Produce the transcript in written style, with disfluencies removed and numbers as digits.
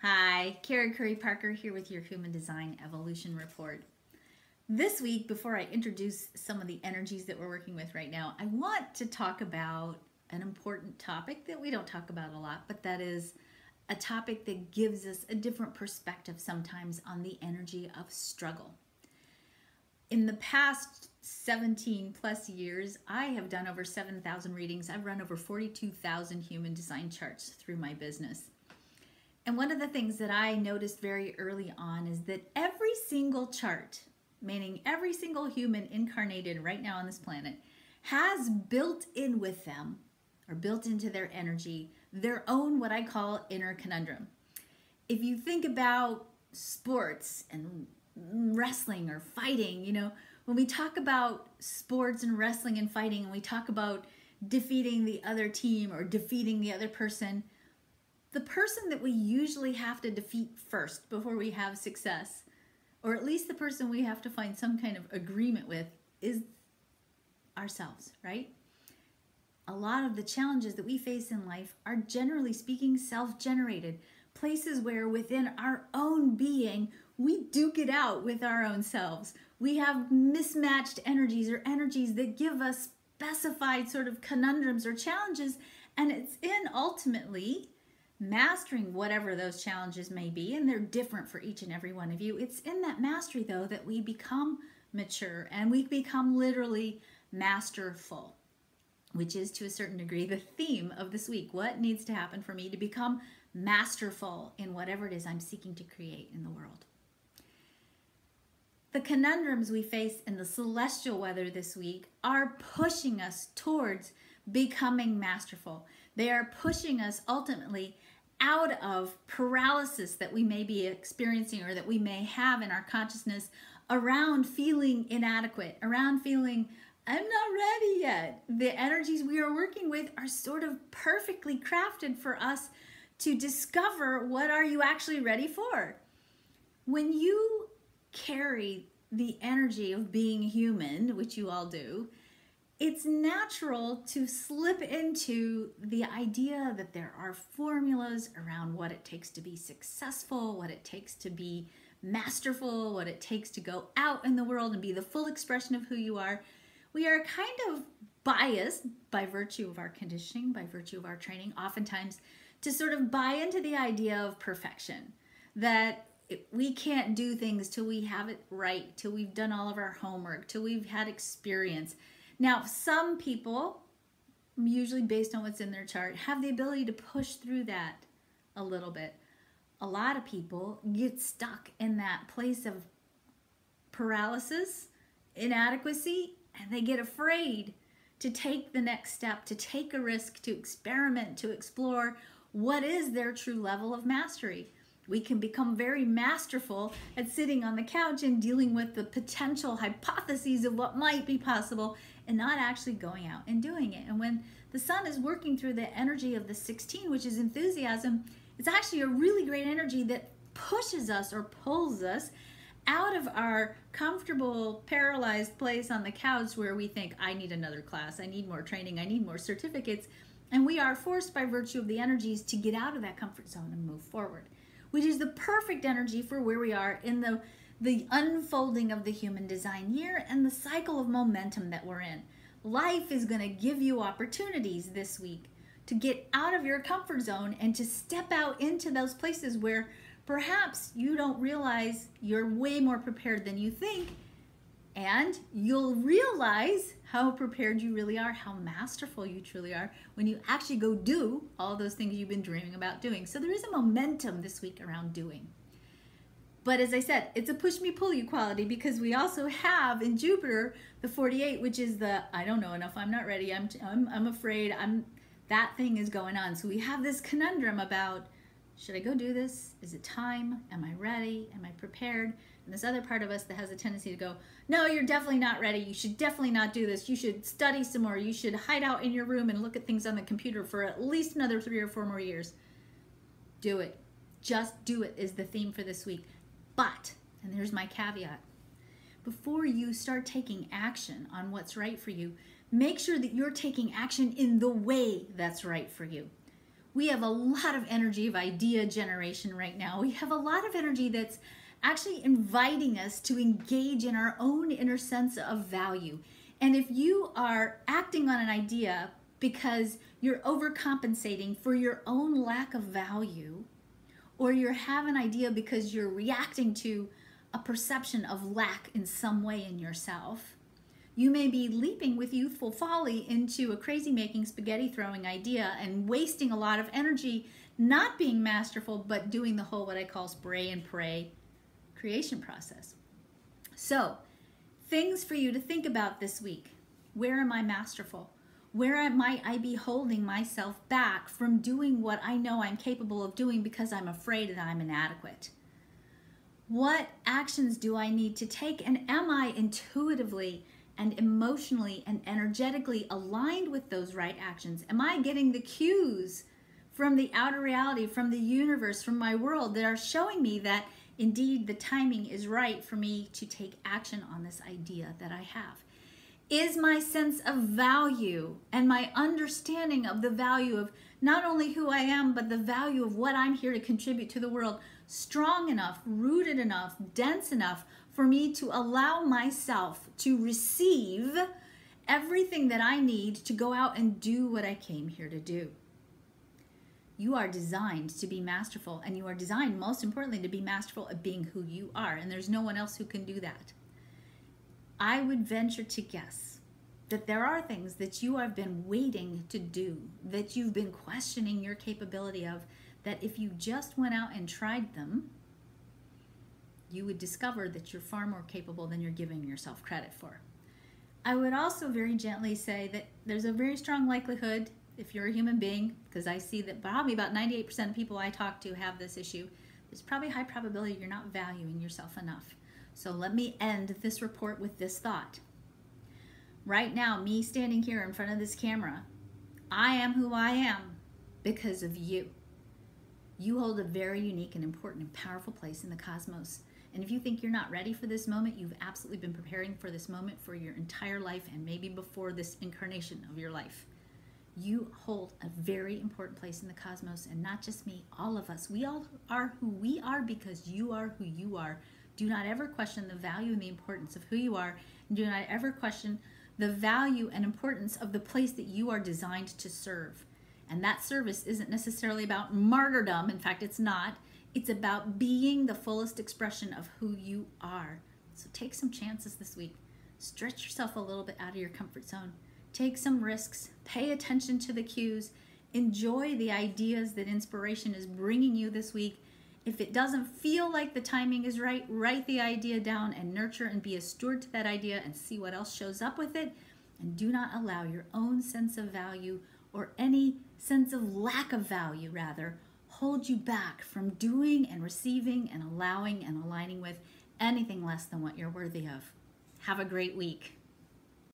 Hi, Kara Curry Parker here with your Human Design Evolution Report. This week, before I introduce some of the energies that we're working with right now, I want to talk about an important topic that we don't talk about a lot, but that is a topic that gives us a different perspective sometimes on the energy of struggle. In the past 17 plus years, I have done over 7,000 readings. I've run over 42,000 human design charts through my business. And one of the things that I noticed very early on is that every single chart, meaning every single human incarnated right now on this planet, has built in with them, or built into their energy, their own what I call inner conundrum. If you think about sports and wrestling or fighting, when we talk about sports and wrestling and fighting, and we talk about defeating the other team or defeating the other person, the person that we usually have to defeat first before we have success, or at least the person we have to find some kind of agreement with, is ourselves, right? A lot of the challenges that we face in life are, generally speaking, self-generated. Places where within our own being, we duke it out with our own selves. We have mismatched energies, or energies that give us specified sort of conundrums or challenges, and it's in ultimately mastering whatever those challenges may be, and they're different for each and every one of you. It's in that mastery, though, that we become mature and we become literally masterful, which is to a certain degree the theme of this week. What needs to happen for me to become masterful in whatever it is I'm seeking to create in the world? The conundrums we face in the celestial weather this week are pushing us towards becoming masterful. They are pushing us ultimately out of paralysis that we may be experiencing or that we may have in our consciousness around feeling inadequate, around feeling, I'm not ready yet. The energies we are working with are sort of perfectly crafted for us to discover what are you actually ready for. When you carry the energy of being human, which you all do, it's natural to slip into the idea that there are formulas around what it takes to be successful, what it takes to be masterful, what it takes to go out in the world and be the full expression of who you are. We are kind of biased by virtue of our conditioning, by virtue of our training, oftentimes to sort of buy into the idea of perfection, that we can't do things till we have it right, till we've done all of our homework, till we've had experience. Now, some people, usually based on what's in their chart, have the ability to push through that a little bit. A lot of people get stuck in that place of paralysis, inadequacy, and they get afraid to take the next step, to take a risk, to experiment, to explore what is their true level of mastery. We can become very masterful at sitting on the couch and dealing with the potential hypotheses of what might be possible and not actually going out and doing it. And when the sun is working through the energy of the 16, which is enthusiasm, it's actually a really great energy that pushes us or pulls us out of our comfortable, paralyzed place on the couch where we think, I need another class, I need more training, I need more certificates. And we are forced by virtue of the energies to get out of that comfort zone and move forward, which is the perfect energy for where we are in the unfolding of the human design year and the cycle of momentum that we're in. Life is going to give you opportunities this week to get out of your comfort zone and to step out into those places where perhaps you don't realize you're way more prepared than you think, and you'll realize how prepared you really are, how masterful you truly are when you actually go do all those things you've been dreaming about doing. So there is a momentum this week around doing. But as I said, it's a push me pull you quality, because we also have in Jupiter the 48, which is the I don't know enough, I'm not ready, I'm afraid, that thing is going on. So we have this conundrum about, should I go do this? Is it time? Am I ready? Am I prepared? And this other part of us that has a tendency to go, no, you're definitely not ready. You should definitely not do this. You should study some more. You should hide out in your room and look at things on the computer for at least another 3 or 4 more years. Do it. Just do it is the theme for this week. But, and there's my caveat, before you start taking action on what's right for you, make sure that you're taking action in the way that's right for you. We have a lot of energy of idea generation right now. We have a lot of energy that's actually inviting us to engage in our own inner sense of value. And if you are acting on an idea because you're overcompensating for your own lack of value, or you have an idea because you're reacting to a perception of lack in some way in yourself, you may be leaping with youthful folly into a crazy-making, spaghetti-throwing idea and wasting a lot of energy not being masterful, but doing the whole what I call spray and pray creation process. So, things for you to think about this week. Where am I masterful? Where might I be holding myself back from doing what I know I'm capable of doing because I'm afraid that I'm inadequate? What actions do I need to take, and am I intuitively and emotionally and energetically aligned with those right actions? Am I getting the cues from the outer reality, from the universe, from my world that are showing me that indeed the timing is right for me to take action on this idea that I have? Is my sense of value and my understanding of the value of not only who I am, but the value of what I'm here to contribute to the world strong enough, rooted enough, dense enough for me to allow myself to receive everything that I need to go out and do what I came here to do? You are designed to be masterful, and you are designed, most importantly, to be masterful at being who you are, and there's no one else who can do that. I would venture to guess that there are things that you have been waiting to do, that you've been questioning your capability of, that if you just went out and tried them, you would discover that you're far more capable than you're giving yourself credit for. I would also very gently say that there's a very strong likelihood, if you're a human being, because I see that probably about 98% of people I talk to have this issue, there's probably a high probability you're not valuing yourself enough. So let me end this report with this thought. Right now, me standing here in front of this camera, I am who I am because of you. You hold a very unique and important and powerful place in the cosmos. And if you think you're not ready for this moment, you've absolutely been preparing for this moment for your entire life, and maybe before this incarnation of your life. You hold a very important place in the cosmos, and not just me, all of us. We all are who we are because you are who you are. Do not ever question the value and the importance of who you are, and do not ever question the value and importance of the place that you are designed to serve. And that service isn't necessarily about martyrdom. In fact, it's not. It's about being the fullest expression of who you are. So take some chances this week. Stretch yourself a little bit out of your comfort zone. Take some risks. Pay attention to the cues. Enjoy the ideas that inspiration is bringing you this week. If it doesn't feel like the timing is right, write the idea down and nurture and be a steward to that idea and see what else shows up with it. And do not allow your own sense of value, or any sense of lack of value rather, hold you back from doing and receiving and allowing and aligning with anything less than what you're worthy of. Have a great week.